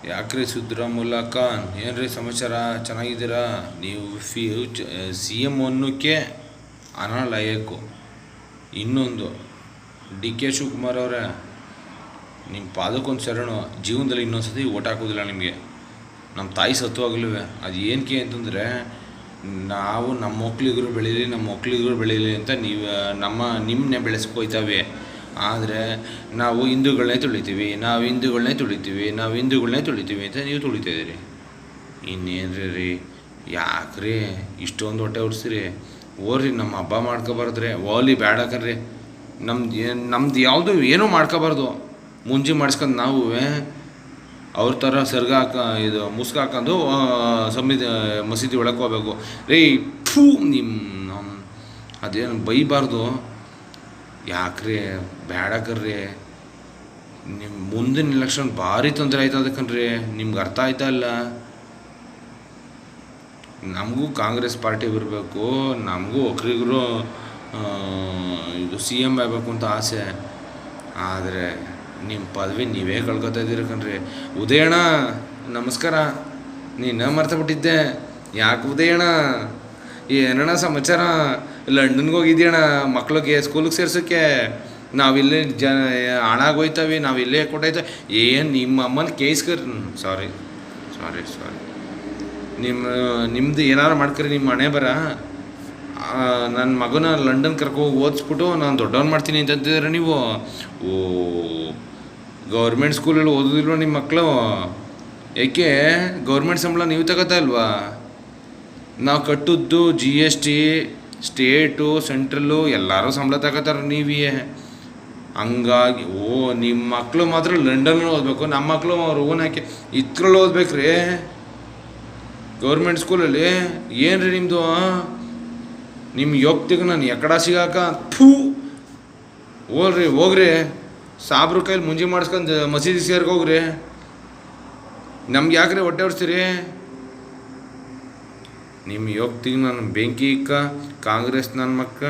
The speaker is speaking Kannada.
ಯಾಕ್ರಿ ಸಿದ್ದರಾಮುಲ್ಲಾ ಖಾನ್ ಏನ್ರಿ ಸಮಾಚಾರ? ಚೆನ್ನಾಗಿದ್ದೀರಾ? ನೀವು ಸಿ ಎಮ್ ಅನ್ನೋಕ್ಕೆ ಅನಲಾಯಕು. ಇನ್ನೊಂದು ಡಿ ಕೆ ಶಿವಕುಮಾರ್ ಅವರೇ, ನಿಮ್ಮ ಪಾದಕ್ಕೊಂದು ಶರಣು. ಜೀವನದಲ್ಲಿ ಇನ್ನೊಂದು ಸತಿ ಓಟ್ ಹಾಕೋದಿಲ್ಲ ನಿಮಗೆ. ನಮ್ಮ ತಾಯಿ ಸತ್ವಾಗಲೂ ಅದು ಏನಕ್ಕೆ ಅಂತಂದರೆ, ನಾವು ನಮ್ಮ ಮಕ್ಳಿಗರು ಬೆಳೀಲಿ ಅಂತ ನೀವು ನಿಮ್ಮನ್ನೇ ಬೆಳೆಸ್ಕೊಯ್ತವೆ. ಆದರೆ ನಾವು ಹಿಂದೂಗಳನ್ನೇ ತುಳಿತೀವಿ ಅಂತ ನೀವು ತುಳಿತಾಯಿದ್ದೀರಿ. ಇನ್ನೇನ್ರಿ ರೀ, ಯಾಕ್ರಿ ಇಷ್ಟೊಂದು ಹೊಟ್ಟೆ ಉರ್ಸ್ರಿ? ಓರ್ರಿ, ನಮ್ಮ ಹಬ್ಬ ಮಾಡ್ಕೊಬಾರ್ದ್ರೆ ಓಲಿ ಬೇಡ ಕಣ್ರಿ. ನಮ್ದು ಯಾವುದು ಏನೂ ಮಾಡ್ಕೋಬಾರ್ದು. ಮುಂಜಿ ಮಾಡಿಸ್ಕೊಂಡು ನಾವು ಅವ್ರ ಥರ ಇದು ಮುಸ್ಕು ಹಾಕೊಂಡು ಮಸೀದಿ ಒಳಗೆ ಹೋಗ್ಬೇಕು ರೀ. ನಿಮ್ಮ ಅದೇನು ಬೈಬಾರ್ದು. ಯಾಕ್ರಿ ಬೇಡ ಕಣ್ರಿ. ನಿಮ್ಮ ಮುಂದಿನ ಎಲೆಕ್ಷನ್ ಭಾರಿ ತೊಂದರೆ ಆಯ್ತದ ಕಣ್ರಿ. ನಿಮ್ಗೆ ಅರ್ಥ ಆಯ್ತಾ ಇಲ್ಲ? ನಮಗೂ ಕಾಂಗ್ರೆಸ್ ಪಾರ್ಟಿ ಬರಬೇಕು, ನಮಗೂ ಒಕ್ಕಲಿಗರು ಇದು ಸಿ ಎಮ್ ಆಗಬೇಕು ಅಂತ ಆಸೆ. ಆದರೆ ನಿಮ್ಮ ಪದವಿ ನೀವೇ ಕಳ್ಕೊತಾ ಇದ್ದೀರಿ ಕಣ್ರಿ. ಉದಯಣ್ಣ ನಮಸ್ಕಾರ. ನೀನು ಮರ್ತಬಿಟ್ಟಿದ್ದೆ. ಯಾಕೆ ಉದಯಣ್ಣ? ಏನಣ್ಣ ಸಮಾಚಾರ? ಲಂಡನ್ಗೆ ಹೋಗಿದ್ದೀಯಣ್ಣ ಮಕ್ಳಿಗೆ ಸ್ಕೂಲಿಗೆ ಸೇರ್ಸೋಕ್ಕೆ. ನಾವಿಲ್ಲೇ ಹಾಳಾಗೋಯ್ತವೆ, ನಾವಿಲ್ಲೇ ಕೊಟ್ಟಾಯ್ತವೆ. ಏನು ನಿಮ್ಮ ಅಮ್ಮನ ಸಾರಿ ನಿಮ್ಮದು ಏನಾರು ಮಾಡ್ಕರಿ. ನಿಮ್ಮ ಹಣೆ ಬರ. ನನ್ನ ಮಗನ ಲಂಡನ್ ಕರ್ಕೋಗಿ ಓದಿಸ್ಬಿಟ್ಟು ನಾನು ದೊಡ್ಡವನು ಮಾಡ್ತೀನಿ ಅಂತಂತಿದ್ದೀರ ನೀವು. ಓ, ಗೌರ್ಮೆಂಟ್ ಸ್ಕೂಲಲ್ಲಿ ಓದೋದಿಲ್ವ ನಿಮ್ಮ ಮಕ್ಕಳು? ಏಕೆ ಗೌರ್ಮೆಂಟ್ ಸಂಬಳ ನೀವು ತಗೋತಾ ಇಲ್ವಾ? ನಾವು ಕಟ್ಟಿದ್ದು GST, ಸ್ಟೇಟು, ಸೆಂಟ್ರಲ್ಲು ಎಲ್ಲರೂ ಸಂಬಳ ತಗೋತಾರೆ. ನೀವೇ ಹಂಗಾಗಿ ನಿಮ್ಮ ಮಕ್ಕಳು ಮಾತ್ರ ಲಂಡನ್ನಲ್ಲಿ ಓದಬೇಕು, ನಮ್ಮ ಮಕ್ಕಳು ಅವ್ರು ಓನಾಕಿ ಇದ್ರಲ್ಲಿ ಓದ್ಬೇಕ್ರಿ ಗೌರ್ಮೆಂಟ್ ಸ್ಕೂಲಲ್ಲಿ. ಏನು ರೀ ನಿಮ್ಮದು? ನಿಮ್ಮ ಯೋಗ್ತಿಗೆ ನಾನು ಎಕ್ಕಡ ಸಿಗಾಕ ಹೋಗ್ರಿ. ಸಾಬ್ರ ಕೈಲಿ ಮುಂಜಿ ಮಾಡಿಸ್ಕೊಂಡು ಮಸೀದಿ ಸೇರ್ಕೋಗ್ರಿ. ನಮ್ಗೆ ಯಾಕ್ರಿ ಹೊಟ್ಟೆ ಹೊಡ್ಸ್ತೀರಿ? ನಿಮ್ಮ ಯೋಗ್ತಿಗೆ ನಾನು ಬೆಂಕಿ ಇಕ್ಕ ಕಾಂಗ್ರೆಸ್ ನನ್ನ ಮಕ್ಕ.